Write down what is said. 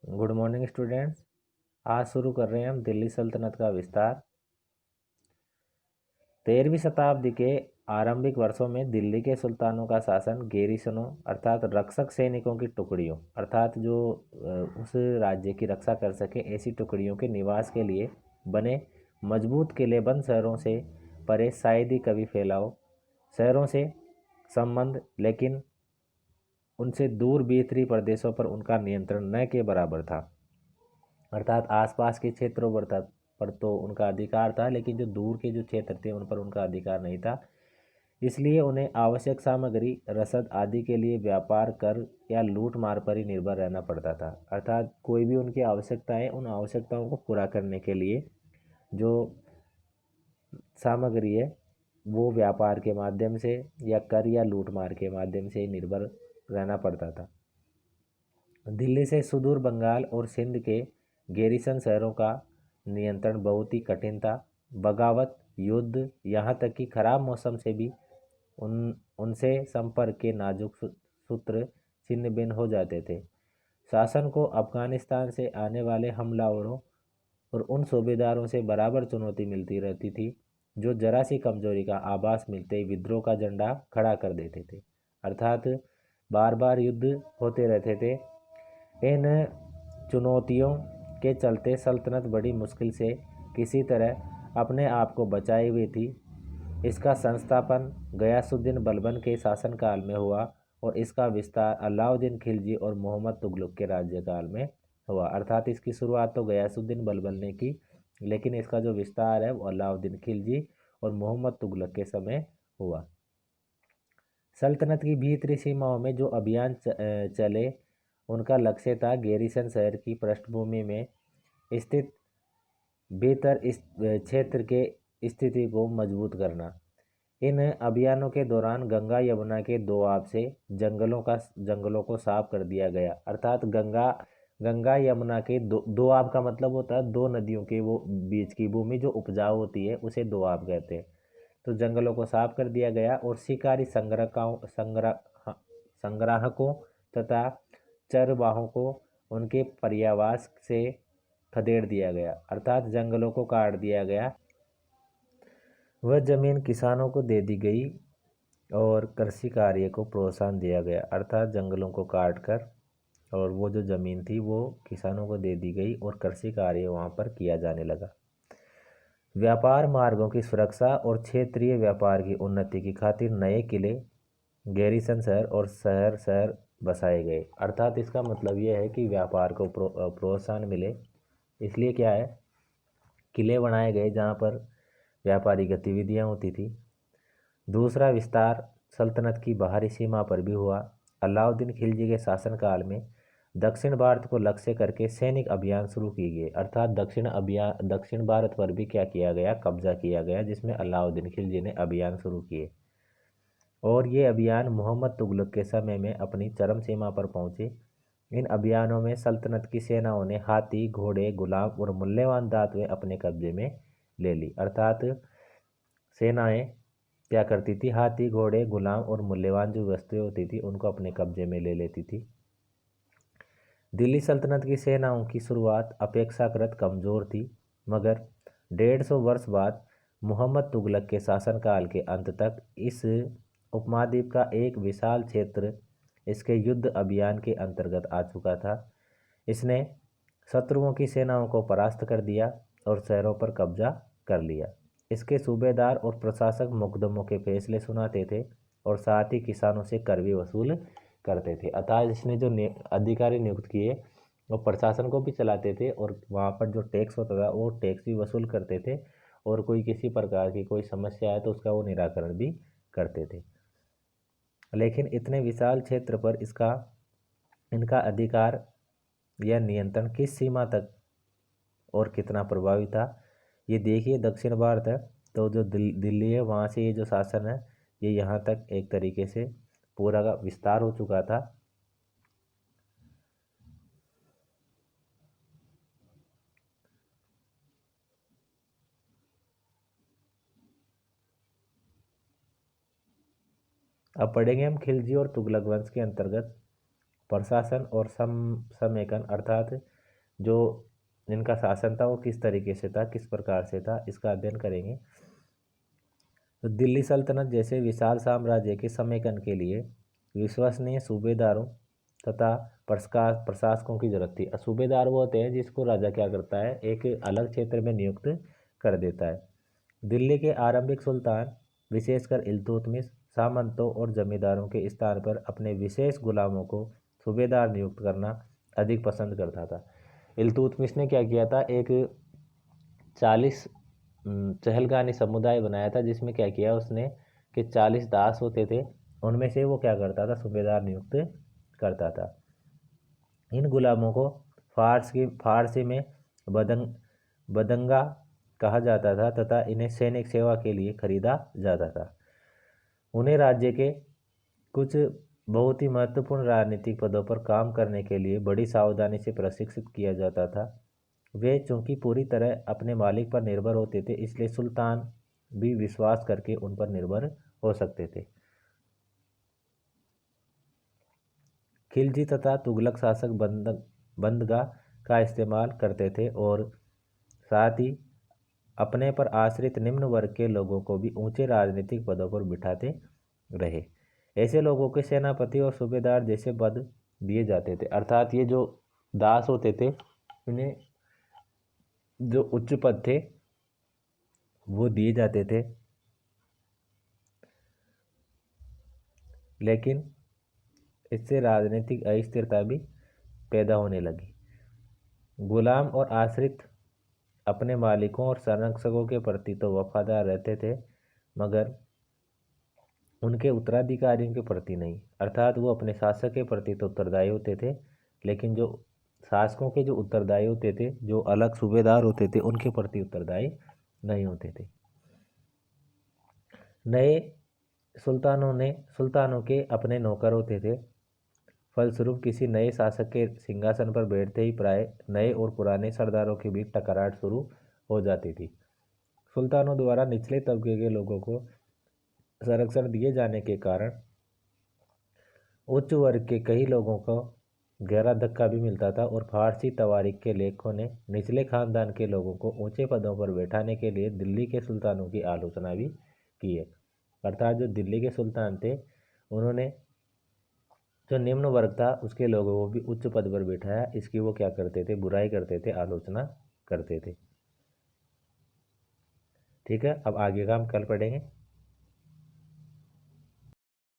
Good morning students. आज शुरू कर रहे हैं हम दिल्ली सल्तनत का विस्तार। 13वीं शताब्दी के आरंभिक वर्षों में दिल्ली के सुल्तानों का शासन गैरिसनों अर्थात रक्षक सैनिकों की टुकड़ियों अर्थात जो उस राज्य की रक्षा कर सके ऐसी टुकड़ियों के निवास के लिए बने मजबूत किलेबंद शहरों से परे शायद ही कभी फैलाओ शहरों से संबंध, लेकिन उनसे दूर भीतरी प्रदेशों पर उनका नियंत्रण न के बराबर था। अर्थात आसपास के क्षेत्रों पर तो उनका अधिकार था, लेकिन जो दूर के जो क्षेत्र थे उन पर उनका अधिकार नहीं था। इसलिए उन्हें आवश्यक सामग्री, रसद आदि के लिए व्यापार कर या लूट मार पर ही निर्भर रहना पड़ता था। अर्थात कोई भी उनकी आवश्यकताएं, उन आवश्यकताओं को पूरा करने के लिए जो सामग्री है वो व्यापार के माध्यम से या कर या लूट मार के माध्यम से निर्भर रहना पड़ता था। दिल्ली से सुदूर बंगाल और सिंध के गैरिसन शहरों का नियंत्रण बहुत ही कठिन था। बगावत, युद्ध, यहाँ तक कि खराब मौसम से भी उनसे संपर्क के नाजुक सूत्र छिन्न भिन्न हो जाते थे। शासन को अफगानिस्तान से आने वाले हमलावरों और उन सूबेदारों से बराबर चुनौती मिलती रहती थी, जो जरा सी कमजोरी का आभास मिलते ही विद्रोह का झंडा खड़ा कर देते थे। अर्थात बार बार युद्ध होते रहते थे। इन चुनौतियों के चलते सल्तनत बड़ी मुश्किल से किसी तरह अपने आप को बचाई हुई थी। इसका संस्थापन गयासुद्दीन बलबन के शासनकाल में हुआ और इसका विस्तार अलाउद्दीन खिलजी और मोहम्मद तुगलक के राज्यकाल में हुआ। अर्थात इसकी शुरुआत तो गयासुद्दीन बलबन ने की, लेकिन इसका जो विस्तार है वो अलाउद्दीन खिलजी और मोहम्मद तुगलक के समय हुआ। सल्तनत की भीतरी सीमाओं में जो अभियान चले उनका लक्ष्य था गैरिसन शहर की पृष्ठभूमि में स्थित भीतर इस क्षेत्र के स्थिति को मजबूत करना। इन अभियानों के दौरान गंगा यमुना के दोआब से जंगलों को साफ कर दिया गया। अर्थात गंगा यमुना के दोआब का मतलब होता है दो नदियों के वो बीच की भूमि जो उपजाऊ होती है उसे दोआब कहते हैं। तो जंगलों को साफ कर दिया गया और शिकारी संग्राहकों तथा चरवाहों को उनके पर्यावास से खदेड़ दिया गया। अर्थात जंगलों को काट दिया गया। वह जमीन किसानों को दे दी गई और कृषि कार्य को प्रोत्साहन दिया गया। अर्थात जंगलों को काट कर और वो जो ज़मीन थी वो किसानों को दे दी गई और कृषि कार्य वहाँ पर किया जाने लगा। व्यापार मार्गों की सुरक्षा और क्षेत्रीय व्यापार की उन्नति की खातिर नए किले, गैरिसन शहर और शहर बसाए गए। अर्थात इसका मतलब यह है कि व्यापार को प्रोत्साहन मिले, इसलिए क्या है किले बनाए गए जहाँ पर व्यापारी गतिविधियाँ होती थी। दूसरा विस्तार सल्तनत की बाहरी सीमा पर भी हुआ। अलाउद्दीन खिलजी के शासनकाल में दक्षिण भारत को लक्ष्य करके सैनिक अभियान शुरू किए गए। अर्थात दक्षिण भारत पर भी क्या किया गया, कब्जा किया गया, जिसमें अलाउद्दीन खिलजी ने अभियान शुरू किए और ये अभियान मोहम्मद तुगलक के समय में अपनी चरम सीमा पर पहुंचे। इन अभियानों में सल्तनत की सेनाओं ने हाथी, घोड़े, गुलाम और मूल्यवान धातुएं अपने कब्जे में ले ली। अर्थात सेनाएं क्या करती थी, हाथी, घोड़े, गुलाम और मूल्यवान जो वस्तुएं होती थी उनको अपने कब्जे में ले लेती थी। दिल्ली सल्तनत की सेनाओं की शुरुआत अपेक्षाकृत कमज़ोर थी, मगर 150 वर्ष बाद मोहम्मद तुगलक के शासनकाल के अंत तक इस उपमहाद्वीप का एक विशाल क्षेत्र इसके युद्ध अभियान के अंतर्गत आ चुका था। इसने शत्रुओं की सेनाओं को परास्त कर दिया और शहरों पर कब्जा कर लिया। इसके सूबेदार और प्रशासक मुकदमों के फैसले सुनाते थे और साथ ही किसानों से कर भी वसूल करते थे। अतः इसने जो अधिकारी नियुक्त किए वो प्रशासन को भी चलाते थे और वहाँ पर जो टैक्स होता था वो टैक्स भी वसूल करते थे और कोई किसी प्रकार की कोई समस्या है तो उसका वो निराकरण भी करते थे। लेकिन इतने विशाल क्षेत्र पर इनका अधिकार या नियंत्रण किस सीमा तक और कितना प्रभावी था, ये देखिए। दक्षिण भारत है तो जो दिल्ली है वहाँ से ये जो शासन है ये यहाँ तक एक तरीके से पूरा का विस्तार हो चुका था। अब पढ़ेंगे हम खिलजी और तुगलक वंश के अंतर्गत प्रशासन और समेकन अर्थात जो इनका शासन था वो किस तरीके से था, किस प्रकार से था, इसका अध्ययन करेंगे। तो दिल्ली सल्तनत जैसे विशाल साम्राज्य के समेकन के लिए विश्वसनीय सूबेदारों तथा प्रशासकों की जरूरत थी। सूबेदार वो होते हैं जिसको राजा क्या करता है, एक अलग क्षेत्र में नियुक्त कर देता है। दिल्ली के आरंभिक सुल्तान विशेषकर इल्तुतमिश सामंतों और जमींदारों के स्थान पर अपने विशेष गुलामों को सूबेदार नियुक्त करना अधिक पसंद करता था। इल्तुतमिश ने क्या किया था, एक 40 चहलगानी समुदाय बनाया था, जिसमें क्या किया उसने कि 40 दास होते थे, उनमें से वो क्या करता था, सूबेदार नियुक्त करता था। इन गुलामों को फारसी में बदंगा कहा जाता था तथा इन्हें सैनिक सेवा के लिए खरीदा जाता था। उन्हें राज्य के कुछ बहुत ही महत्वपूर्ण राजनीतिक पदों पर काम करने के लिए बड़ी सावधानी से प्रशिक्षित किया जाता था। वे चूंकि पूरी तरह अपने मालिक पर निर्भर होते थे, इसलिए सुल्तान भी विश्वास करके उन पर निर्भर हो सकते थे। खिलजी तथा तुगलक शासक बंदगा का इस्तेमाल करते थे और साथ ही अपने पर आश्रित निम्न वर्ग के लोगों को भी ऊंचे राजनीतिक पदों पर बिठाते रहे। ऐसे लोगों के सेनापति और सूबेदार जैसे पद दिए जाते थे, अर्थात ये जो दास होते थे इन्हें जो उच्च पद थे वो दिए जाते थे, लेकिन इससे राजनीतिक अस्थिरता भी पैदा होने लगी। गुलाम और आश्रित अपने मालिकों और संरक्षकों के प्रति तो वफादार रहते थे, मगर उनके उत्तराधिकारियों के प्रति नहीं, अर्थात वो अपने शासक के प्रति तो उत्तरदायी होते थे, लेकिन जो शासकों के जो उत्तरदायी होते थे, जो अलग सूबेदार होते थे, उनके प्रति उत्तरदायी नहीं होते थे। नए सुल्तानों के अपने नौकर होते थे, फलस्वरूप किसी नए शासक के सिंहासन पर बैठते ही प्राय नए और पुराने सरदारों के बीच टकराहट शुरू हो जाती थी। सुल्तानों द्वारा निचले तबके के लोगों को संरक्षण दिए जाने के कारण उच्च वर्ग के कई लोगों को गहरा धक्का भी मिलता था और फारसी तवारीख के लेखकों ने निचले खानदान के लोगों को ऊंचे पदों पर बैठाने के लिए दिल्ली के सुल्तानों की आलोचना भी की है। अर्थात जो दिल्ली के सुल्तान थे उन्होंने जो निम्न वर्ग था उसके लोगों को भी उच्च पद पर बिठाया, इसकी वो क्या करते थे, बुराई करते थे, आलोचना करते थे। ठीक है, अब आगे का हम कल पढ़ेंगे।